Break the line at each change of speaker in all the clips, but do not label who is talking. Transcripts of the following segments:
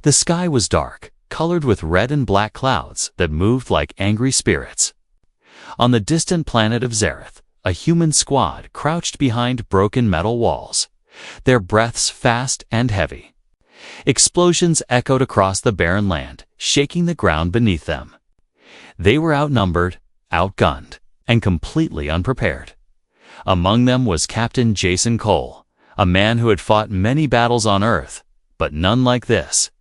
The sky was dark, colored with red and black clouds that moved like angry spirits. On the distant planet of Zareth, a human squad crouched behind broken metal walls, their breaths fast and heavy. Explosions echoed across the barren land, shaking the ground beneath them. They were outnumbered, outgunned, and completely unprepared. Among them was Captain Jason Cole, a man who had fought many battles on Earth, but none like this.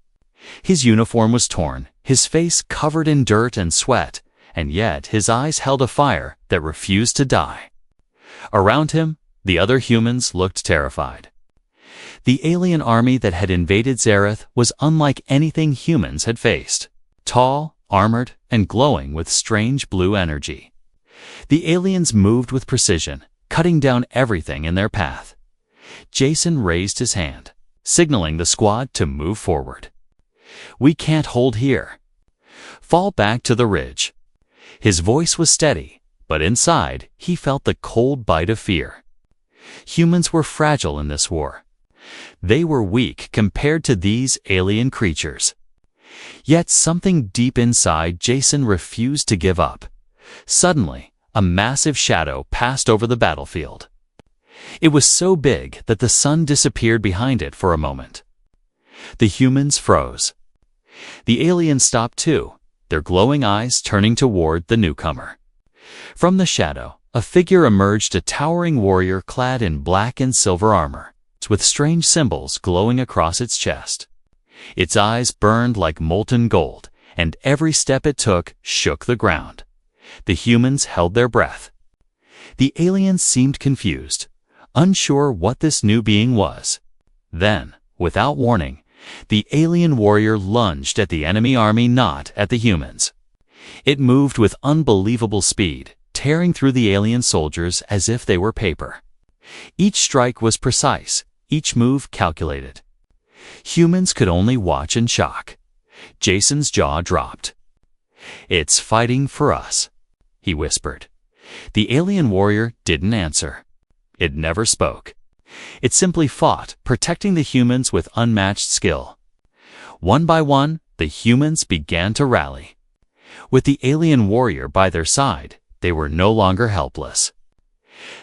His uniform was torn, his face covered in dirt and sweat, and yet his eyes held a fire that refused to die. Around him, the other humans looked terrified. The alien army that had invaded Zareth was unlike anything humans had faced. Tall, armored, and glowing with strange blue energy. The aliens moved with precision, cutting down everything in their path. Jason raised his hand, signaling the squad to move forward. "We can't hold here. Fall back to the ridge." His voice was steady, but inside he felt the cold bite of fear. Humans were fragile in this war. They were weak compared to these alien creatures. Yet something deep inside Jason refused to give up. Suddenly, a massive shadow passed over the battlefield. It was so big that the sun disappeared behind it for a moment. The humans froze. The aliens stopped too, their glowing eyes turning toward the newcomer. From the shadow, a figure emerged, a towering warrior clad in black and silver armor, with strange symbols glowing across its chest. Its eyes burned like molten gold, and every step it took shook the ground. The humans held their breath. The aliens seemed confused, unsure what this new being was. Then, without warning, the alien warrior lunged at the enemy army, not at the humans. It moved with unbelievable speed, tearing through the alien soldiers as if they were paper. Each strike was precise, each move calculated. Humans could only watch in shock. Jason's jaw dropped. "It's fighting for us," he whispered. The alien warrior didn't answer. It never spoke. It simply fought, protecting the humans with unmatched skill. One by one, the humans began to rally. With the alien warrior by their side, they were no longer helpless.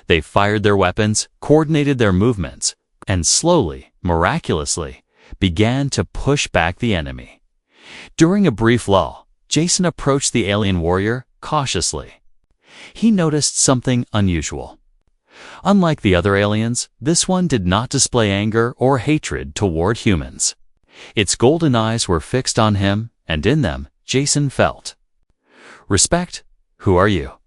They fired their weapons, coordinated their movements, and slowly, miraculously, began to push back the enemy. During a brief lull, Jason approached the alien warrior cautiously. He noticed something unusual. Unlike the other aliens, this one did not display anger or hatred toward humans. Its golden eyes were fixed on him, and in them, Jason felt respect. "Who are you?"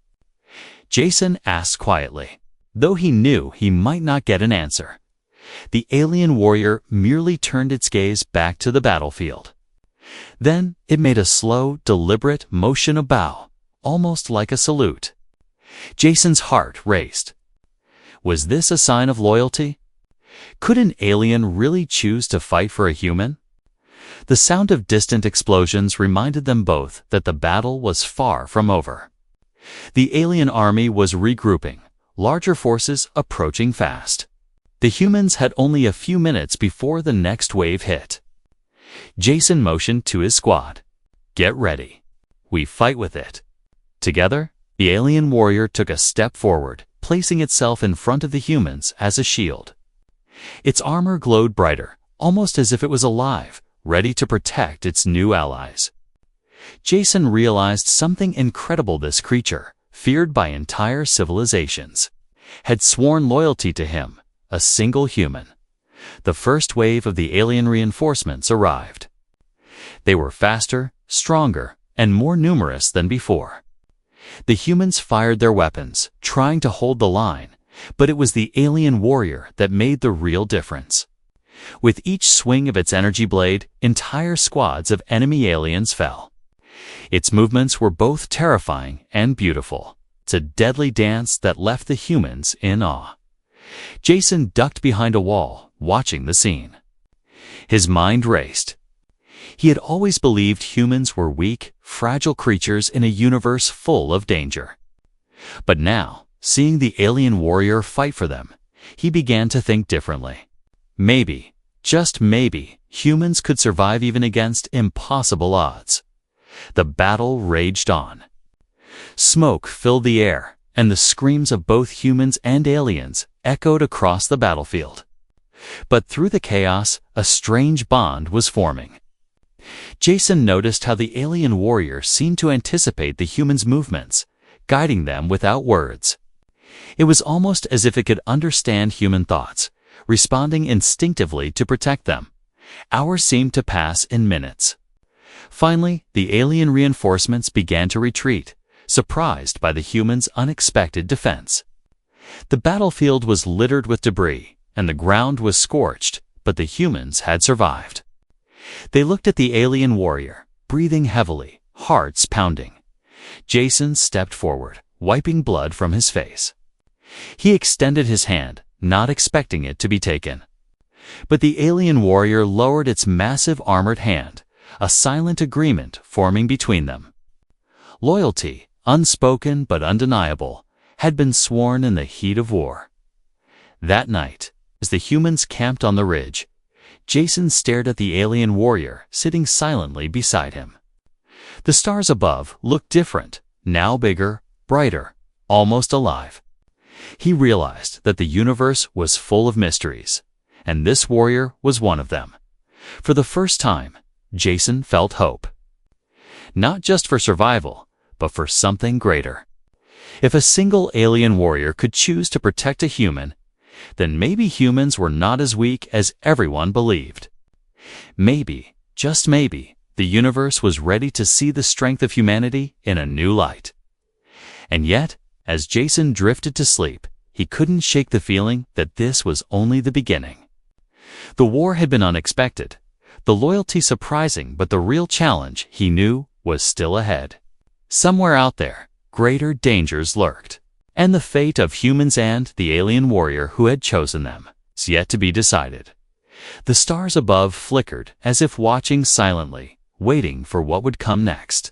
Jason asked quietly, though he knew he might not get an answer. The alien warrior merely turned its gaze back to the battlefield. Then it made a slow, deliberate motion of bow, almost like a salute. Jason's heart raced. Was this a sign of loyalty? Could an alien really choose to fight for a human? The sound of distant explosions reminded them both that the battle was far from over. The alien army was regrouping, larger forces approaching fast. The humans had only a few minutes before the next wave hit. Jason motioned to his squad. "Get ready. We fight with it." Together, the alien warrior took a step forward, placing itself in front of the humans as a shield. Its armor glowed brighter, almost as if it was alive, ready to protect its new allies. Jason realized something incredible. This creature, feared by entire civilizations, had sworn loyalty to him, a single human. The first wave of the alien reinforcements arrived. They were faster, stronger, and more numerous than before. The humans fired their weapons, trying to hold the line, but it was the alien warrior that made the real difference. With each swing of its energy blade, entire squads of enemy aliens fell. Its movements were both terrifying and beautiful. It's a deadly dance that left the humans in awe. Jason ducked behind a wall, watching the scene. His mind raced. He had always believed humans were weak, fragile creatures in a universe full of danger. But now, seeing the alien warrior fight for them, he began to think differently. Maybe, just maybe, humans could survive even against impossible odds. The battle raged on. Smoke filled the air, and the screams of both humans and aliens echoed across the battlefield. But through the chaos, a strange bond was forming. Jason noticed how the alien warrior seemed to anticipate the humans' movements, guiding them without words. It was almost as if it could understand human thoughts, responding instinctively to protect them. Hours seemed to pass in minutes. Finally, the alien reinforcements began to retreat, surprised by the humans' unexpected defense. The battlefield was littered with debris, and the ground was scorched, but the humans had survived. They looked at the alien warrior, breathing heavily, hearts pounding. Jason stepped forward, wiping blood from his face. He extended his hand, not expecting it to be taken. But the alien warrior lowered its massive armored hand, a silent agreement forming between them. Loyalty, unspoken but undeniable, had been sworn in the heat of war. That night, as the humans camped on the ridge, Jason stared at the alien warrior sitting silently beside him. The stars above looked different, now bigger, brighter, almost alive. He realized that the universe was full of mysteries, and this warrior was one of them. For the first time, Jason felt hope. Not just for survival, but for something greater. If a single alien warrior could choose to protect a human, then maybe humans were not as weak as everyone believed. Maybe, just maybe, the universe was ready to see the strength of humanity in a new light. And yet, as Jason drifted to sleep, he couldn't shake the feeling that this was only the beginning. The war had been unexpected, the loyalty surprising, but the real challenge, he knew, was still ahead. Somewhere out there, greater dangers lurked. And the fate of humans and the alien warrior who had chosen them is yet to be decided. The stars above flickered as if watching silently, waiting for what would come next.